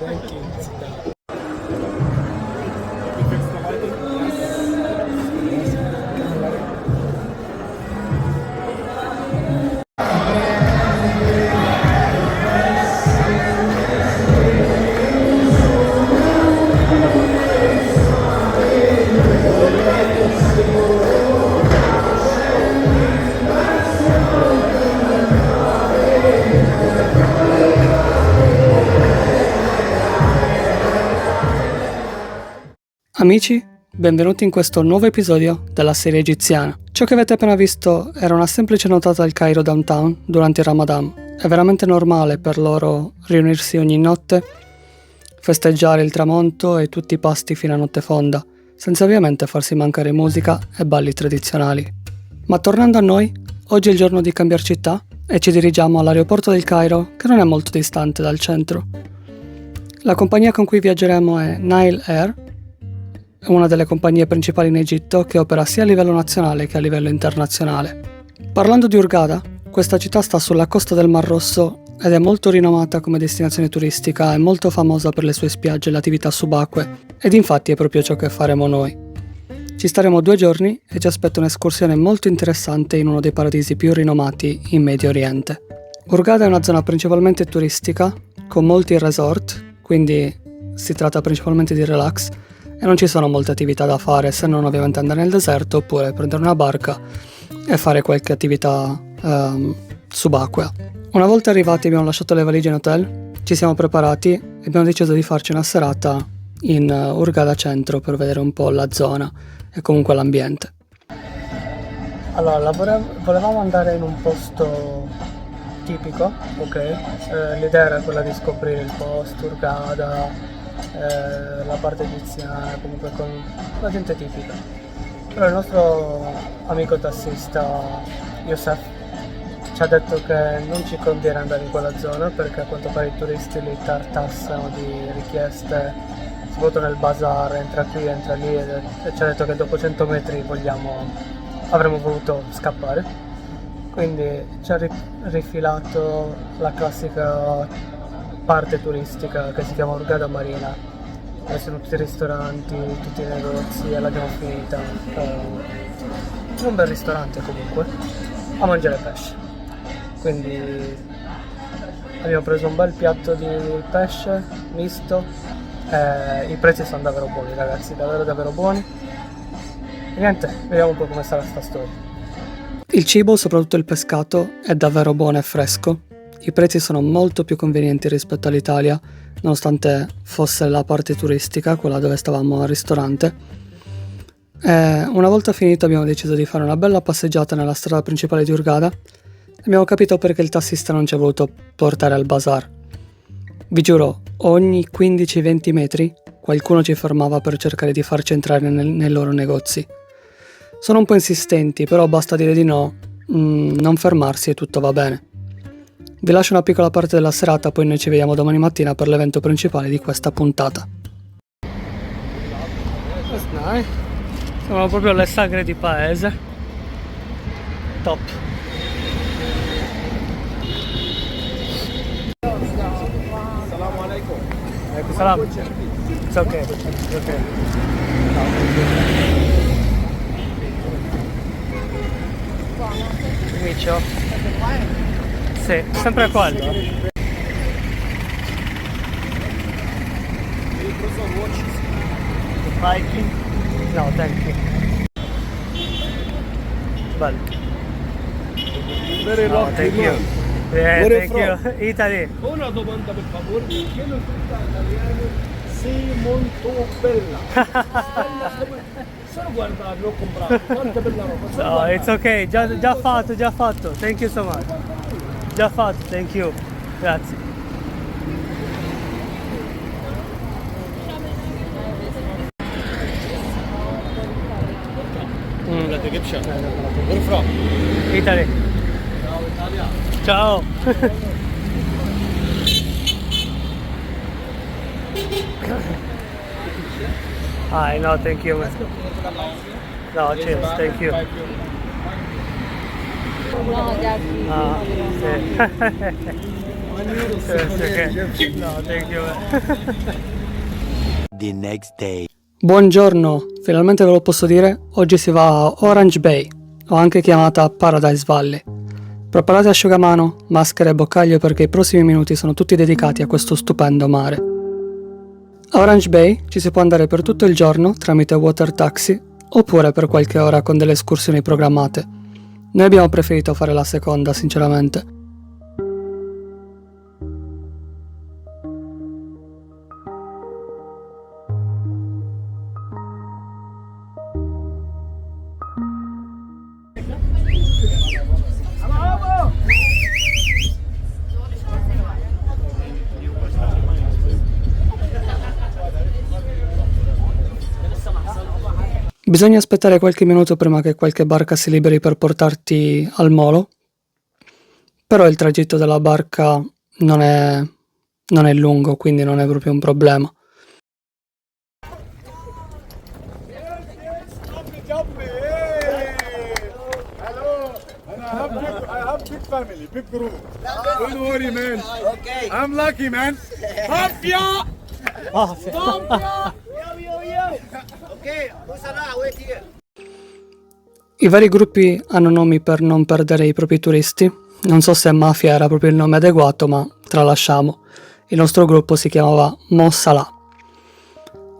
Thank you. Sit down. Amici, benvenuti in questo nuovo episodio della serie egiziana. Ciò che avete appena visto era una semplice notata al Cairo Downtown durante il Ramadan. È veramente normale per loro riunirsi ogni notte, festeggiare il tramonto e tutti i pasti fino a notte fonda, senza ovviamente farsi mancare musica e balli tradizionali. Ma tornando a noi, oggi è il giorno di cambiare città e ci dirigiamo all'aeroporto del Cairo, che non è molto distante dal centro. La compagnia con cui viaggeremo è Nile Air, è una delle compagnie principali in Egitto che opera sia a livello nazionale che a livello internazionale. Parlando di Hurghada, questa città sta sulla costa del Mar Rosso ed è molto rinomata come destinazione turistica e molto famosa per le sue spiagge e le attività subacquee, ed infatti è proprio ciò che faremo noi. Ci staremo 2 giorni e ci aspetta un'escursione molto interessante in uno dei paradisi più rinomati in Medio Oriente. Hurghada è una zona principalmente turistica, con molti resort, quindi si tratta principalmente di relax, e non ci sono molte attività da fare se non ovviamente andare nel deserto oppure prendere una barca e fare qualche attività subacquea. Una volta arrivati abbiamo lasciato le valigie in hotel, ci siamo preparati e abbiamo deciso di farci una serata in Hurghada centro per vedere un po' la zona e comunque l'ambiente. Allora, volevamo andare in un posto tipico, ok? L'idea era quella di scoprire il posto, Hurghada, la parte egiziana, comunque con la gente tipica. Però il nostro amico tassista Youssef ci ha detto che non ci conviene andare in quella zona perché a quanto pare i turisti li tartassano di richieste, soprattutto nel bazar, entra qui, entra lì, e ci ha detto che dopo 100 metri avremmo voluto scappare. Quindi ci ha rifilato la classica parte turistica che si chiama Hurghada Marina. Ci sono tutti i ristoranti, tutti i negozi e l'abbiamo finita in un bel ristorante comunque a mangiare pesce. Quindi abbiamo preso un bel piatto di pesce misto e i prezzi sono davvero buoni, ragazzi, davvero buoni. E niente, vediamo un po' come sarà sta storia. Il cibo, soprattutto il pescato, è davvero buono e fresco. I prezzi sono molto più convenienti rispetto all'Italia, nonostante fosse la parte turistica, quella dove stavamo al ristorante. Una volta finito abbiamo deciso di fare una bella passeggiata nella strada principale di Hurghada e abbiamo capito perché il tassista non ci ha voluto portare al bazar. Vi giuro, ogni 15-20 metri qualcuno ci fermava per cercare di farci entrare nei loro negozi. Sono un po' insistenti, però basta dire di no, non fermarsi e tutto va bene. Vi lascio una piccola parte della serata, poi noi ci vediamo domani mattina per l'evento principale di questa puntata. Siamo proprio alle sagre di paese. Top. Assalamu alaikum. Salam. It's okay. It's okay. Micio. Sì, sempre quello. Hiking? No, thank you. Bello. Very No, thank you. Yeah, Where thank you you. Italy. Una domanda per favore, perché lo frutta italiano sei molto bella? Solo guarda, l'ho comprato, quanta bella roba. Solo No, guarda. it's okay. Già fatto. Thank you so much. Già fatto, thank you. Grazie. لا تجيبش. Where from? Italy. Ciao Italia. Ciao. No, thank you. No, cheers, thank you. No, Sì. No, thank you. The next day. Buongiorno, finalmente ve lo posso dire, oggi si va a Orange Bay, o anche chiamata Paradise Valley. Preparate asciugamano, maschere e boccaglio perché i prossimi minuti sono tutti dedicati a questo stupendo mare. A Orange Bay ci si può andare per tutto il giorno tramite water taxi oppure per qualche ora con delle escursioni programmate. Noi abbiamo preferito fare la seconda, sinceramente. Bisogna aspettare qualche minuto prima che qualche barca si liberi per portarti al molo, però il tragitto della barca non è lungo, quindi non è proprio un problema. Hello. And I have big family, big group. Don't worry, man. Okay. I'm lucky, man. Mafia! Okay, Busana, wait here. I vari gruppi hanno nomi per non perdere i propri turisti. Non so se Mafia era proprio il nome adeguato, ma tralasciamo. Il nostro gruppo si chiamava Mo Salah.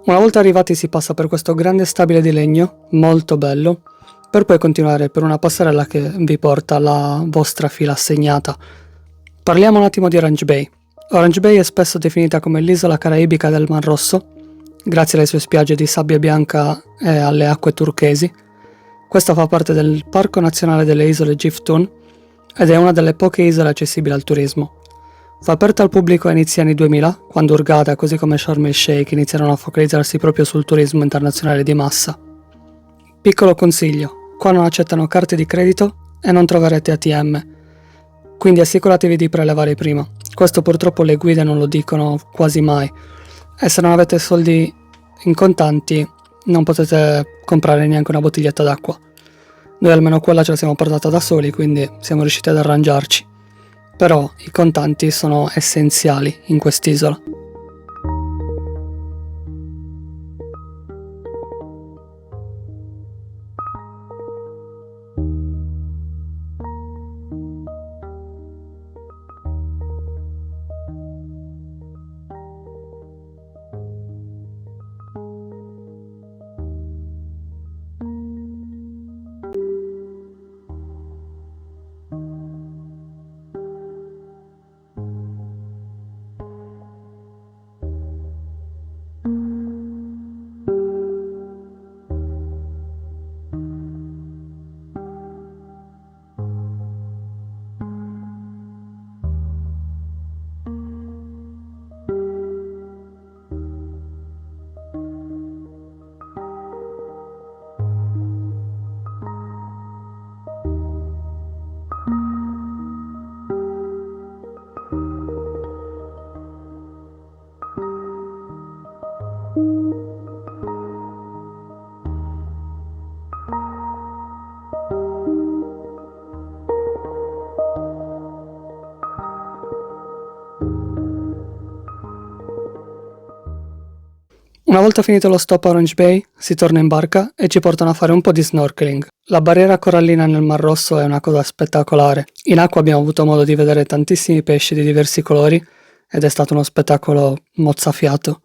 Una volta arrivati si passa per questo grande stabile di legno, molto bello, per poi continuare per una passerella che vi porta alla vostra fila assegnata. Parliamo un attimo di Orange Bay. Orange Bay è spesso definita come l'isola caraibica del Mar Rosso, grazie alle sue spiagge di sabbia bianca e alle acque turchesi. Questa fa parte del Parco Nazionale delle Isole Giftun ed è una delle poche isole accessibili al turismo. Fu aperta al pubblico a inizi anni 2000, quando Hurghada, così come Sharm el Sheikh, iniziarono a focalizzarsi proprio sul turismo internazionale di massa. Piccolo consiglio, qua non accettano carte di credito e non troverete ATM, quindi assicuratevi di prelevare prima. Questo purtroppo le guide non lo dicono quasi mai, e se non avete soldi in contanti non potete comprare neanche una bottiglietta d'acqua. Noi almeno quella ce la siamo portata da soli, quindi siamo riusciti ad arrangiarci. Però i contanti sono essenziali in quest'isola. Una volta finito lo stop a Orange Bay, si torna in barca e ci portano a fare un po' di snorkeling. La barriera corallina nel Mar Rosso è una cosa spettacolare. In acqua abbiamo avuto modo di vedere tantissimi pesci di diversi colori ed è stato uno spettacolo mozzafiato.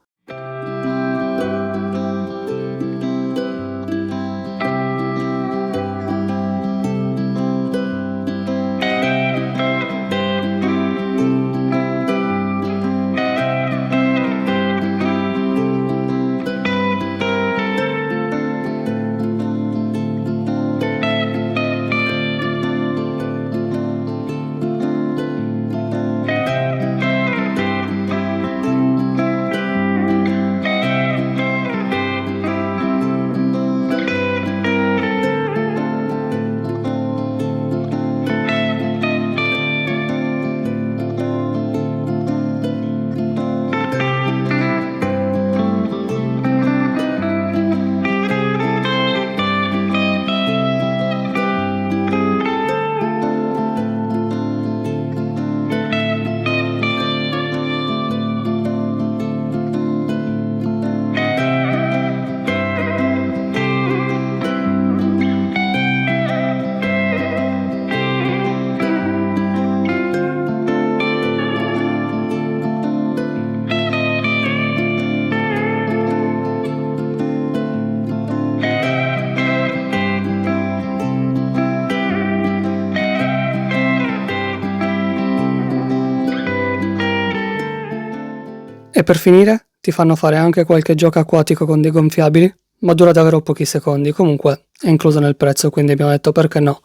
E per finire ti fanno fare anche qualche gioco acquatico con dei gonfiabili, ma dura davvero pochi secondi. Comunque è incluso nel prezzo, quindi abbiamo detto perché no,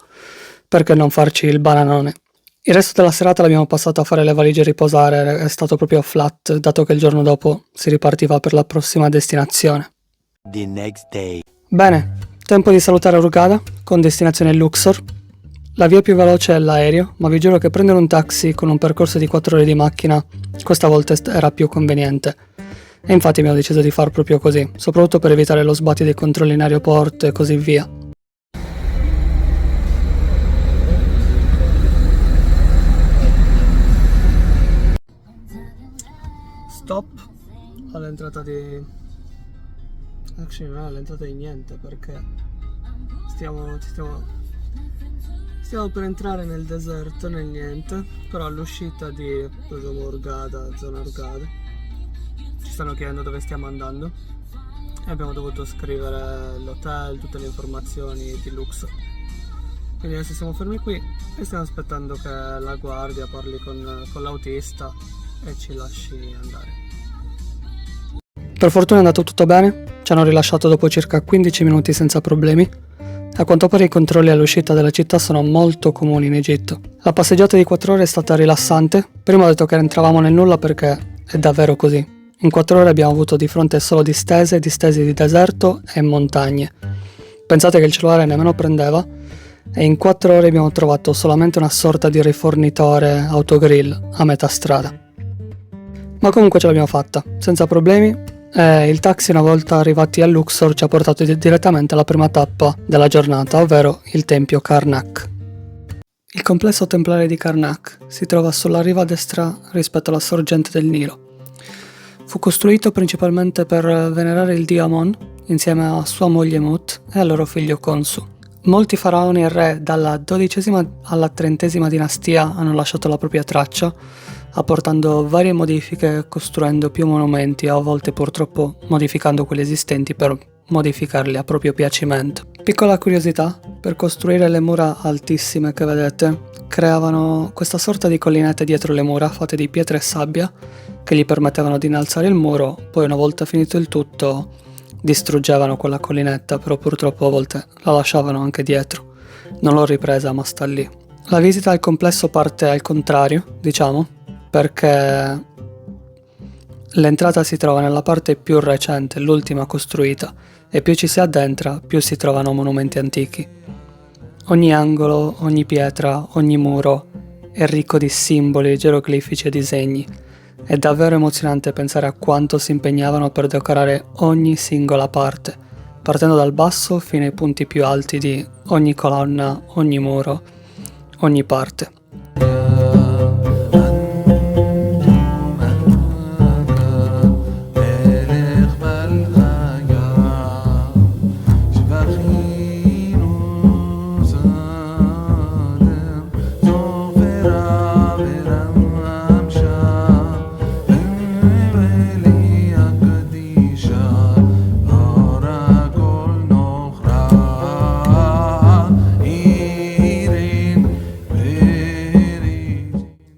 perché non farci il bananone. Il resto della serata l'abbiamo passato a fare le valigie e riposare, è stato proprio flat, dato che il giorno dopo si ripartiva per la prossima destinazione. The next day. Bene, tempo di salutare Hurghada, con destinazione Luxor. La via più veloce è l'aereo, ma vi giuro che prendere un taxi con un percorso di 4 ore di macchina questa volta era più conveniente. E infatti abbiamo deciso di far proprio così, soprattutto per evitare lo sbatti dei controlli in aeroporto e così via. Stop all'entrata di... Actually non è all'entrata di niente, perché stiamo per entrare nel deserto, nel niente, però all'uscita di Hurghada, zona Hurghada, ci stanno chiedendo dove stiamo andando e abbiamo dovuto scrivere l'hotel, tutte le informazioni di Luxor. Quindi adesso siamo fermi qui e stiamo aspettando che la guardia parli con l'autista e ci lasci andare. Per fortuna è andato tutto bene, ci hanno rilasciato dopo circa 15 minuti senza problemi. A quanto pare i controlli all'uscita della città sono molto comuni in Egitto. La passeggiata di 4 ore è stata rilassante. Prima ho detto che entravamo nel nulla perché è davvero così. In 4 ore abbiamo avuto di fronte solo distese di deserto e montagne. Pensate che il cellulare nemmeno prendeva e in 4 ore abbiamo trovato solamente una sorta di rifornitore autogrill a metà strada. Ma comunque ce l'abbiamo fatta, senza problemi. Il taxi, una volta arrivati a Luxor, ci ha portato direttamente alla prima tappa della giornata, ovvero il tempio Karnak. Il complesso templare di Karnak si trova sulla riva destra rispetto alla sorgente del Nilo. Fu costruito principalmente per venerare il dio Amon insieme a sua moglie Mut e al loro figlio Khonsu. Molti faraoni e re dalla XII alla XXX dinastia hanno lasciato la propria traccia, apportando varie modifiche, costruendo più monumenti, a volte purtroppo modificando quelli esistenti per modificarli a proprio piacimento. Piccola curiosità, per costruire le mura altissime che vedete, creavano questa sorta di collinette dietro le mura fatte di pietre e sabbia che gli permettevano di innalzare il muro, poi una volta finito il tutto distruggevano quella collinetta, però purtroppo a volte la lasciavano anche dietro. Non l'ho ripresa, ma sta lì. La visita al complesso parte al contrario, diciamo, perché l'entrata si trova nella parte più recente, l'ultima costruita, e più ci si addentra, più si trovano monumenti antichi. Ogni angolo, ogni pietra, ogni muro è ricco di simboli, geroglifici e disegni. È davvero emozionante pensare a quanto si impegnavano per decorare ogni singola parte, partendo dal basso fino ai punti più alti di ogni colonna, ogni muro, ogni parte.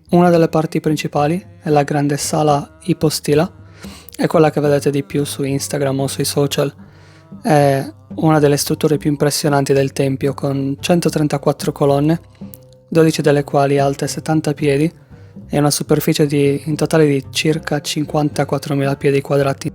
Una delle parti principali è la grande sala ipostila, è quella che vedete di più su Instagram o sui social. È una delle strutture più impressionanti del tempio, con 134 colonne, 12 delle quali alte 70 piedi e una superficie in totale di circa 54.000 piedi quadrati.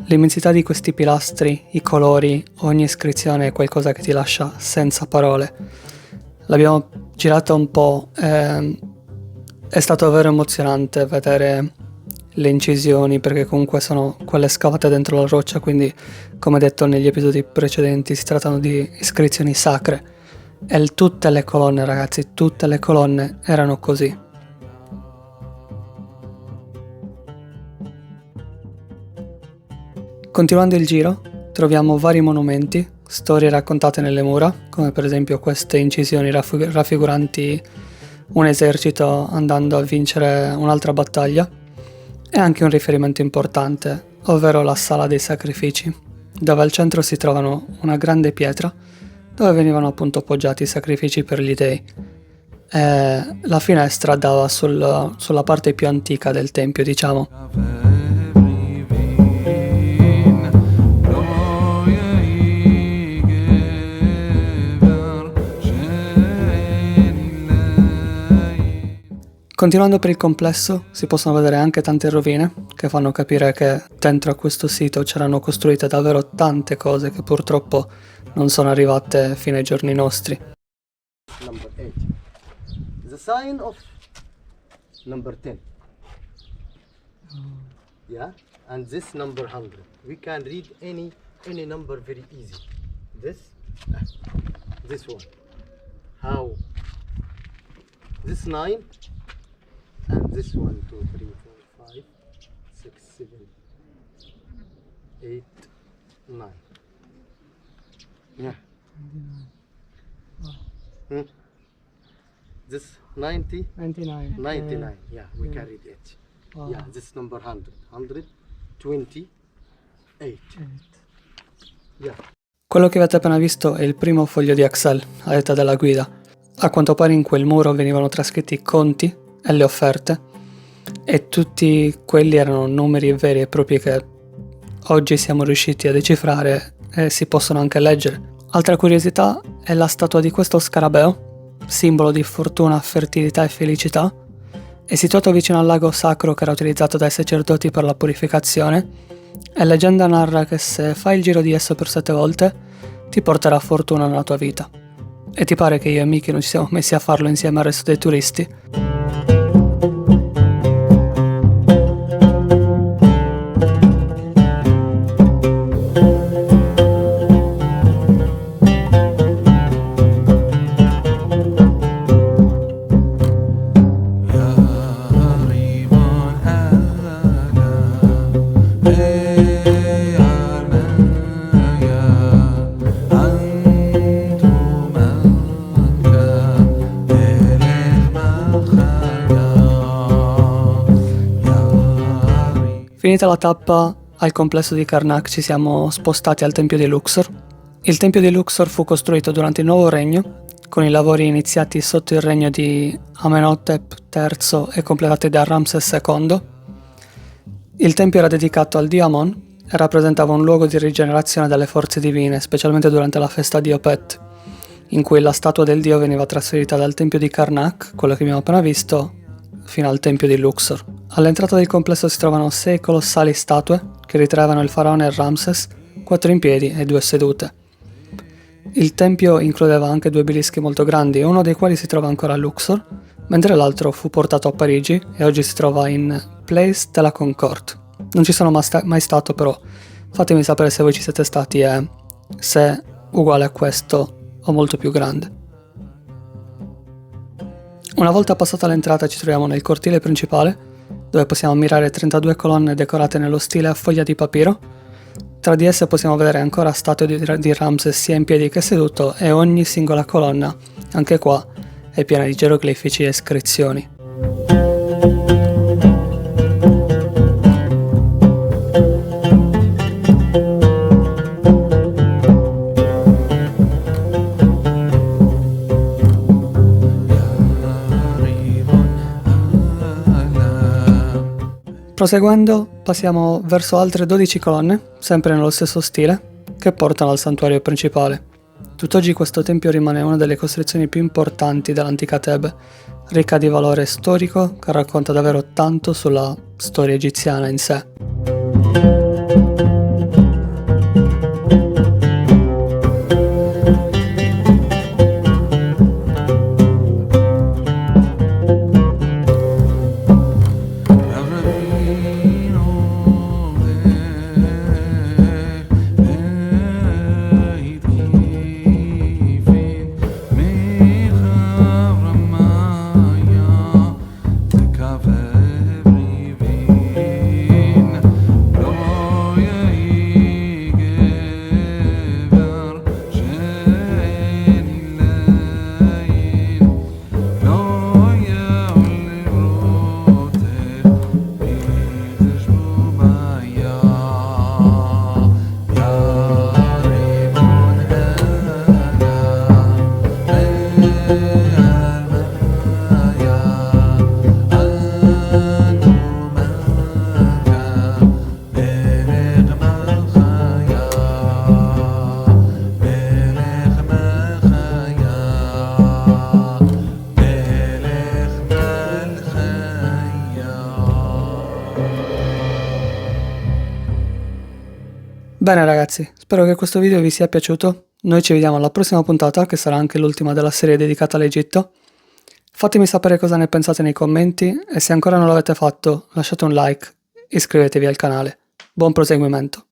L'immensità di questi pilastri, i colori, ogni iscrizione è qualcosa che ti lascia senza parole. L'abbiamo girata un po', è stato davvero emozionante vedere le incisioni, perché comunque sono quelle scavate dentro la roccia, quindi come detto negli episodi precedenti si trattano di iscrizioni sacre. E tutte le colonne, ragazzi, tutte le colonne erano così. Continuando il giro, troviamo vari monumenti, storie raccontate nelle mura, come per esempio queste incisioni raffiguranti un esercito andando a vincere un'altra battaglia, e anche un riferimento importante, ovvero la sala dei sacrifici, dove al centro si trovano una grande pietra dove venivano appunto appoggiati i sacrifici per gli dei. E la finestra dava sulla parte più antica del tempio, diciamo. Continuando per il complesso si possono vedere anche tante rovine che fanno capire che dentro a questo sito c'erano costruite davvero tante cose che purtroppo non sono arrivate fino ai giorni nostri. Number 8. The sign of number 10. Yeah, and this number 100. We can read any number very easy. This one. How? This 9 and this 1, 2, 3, 4, 5, 6, 7, 8, 9. Yeah. This 90? 29. 99. Yeah, we can read it. Wow. Yeah, this number 100. 128. Yeah. Quello che avete appena visto è il primo foglio di Excel a detta della guida. A quanto pare in quel muro venivano trascritti i conti e le offerte, e tutti quelli erano numeri veri e propri che oggi siamo riusciti a decifrare e si possono anche leggere. Altra curiosità è la statua di questo scarabeo, simbolo di fortuna, fertilità e felicità. È situato vicino al lago sacro che era utilizzato dai sacerdoti per la purificazione, e leggenda narra che se fai il giro di esso per 7 volte ti porterà fortuna nella tua vita. E ti pare che io e Miki non ci siamo messi a farlo insieme al resto dei turisti? Finita la tappa al complesso di Karnak ci siamo spostati al tempio di Luxor. Il tempio di Luxor fu costruito durante il Nuovo Regno, con i lavori iniziati sotto il regno di Amenhotep III e completati da Ramses II. Il tempio era dedicato al dio Amon e rappresentava un luogo di rigenerazione delle forze divine, specialmente durante la festa di Opet, in cui la statua del dio veniva trasferita dal tempio di Karnak, quello che abbiamo appena visto, fino al tempio di Luxor. All'entrata del complesso si trovano 6 colossali statue che ritraevano il faraone Ramses, 4 in piedi e 2 sedute. Il tempio includeva anche 2 obelischi molto grandi, uno dei quali si trova ancora a Luxor, mentre l'altro fu portato a Parigi e oggi si trova in Place de la Concorde. Non ci sono mai stato, però fatemi sapere se voi ci siete stati e se è uguale a questo o molto più grande. Una volta passata l'entrata ci troviamo nel cortile principale, dove possiamo ammirare 32 colonne decorate nello stile a foglia di papiro. Tra di esse possiamo vedere ancora statue di Ramses sia in piedi che seduto, e ogni singola colonna, anche qua, è piena di geroglifici e iscrizioni. Proseguendo, passiamo verso altre 12 colonne, sempre nello stesso stile, che portano al santuario principale. Tutt'oggi questo tempio rimane una delle costruzioni più importanti dell'antica Tebe, ricca di valore storico che racconta davvero tanto sulla storia egiziana in sé. Bene ragazzi, spero che questo video vi sia piaciuto. Noi ci vediamo alla prossima puntata, che sarà anche l'ultima della serie dedicata all'Egitto. Fatemi sapere cosa ne pensate nei commenti e se ancora non l'avete fatto lasciate un like, iscrivetevi al canale. Buon proseguimento.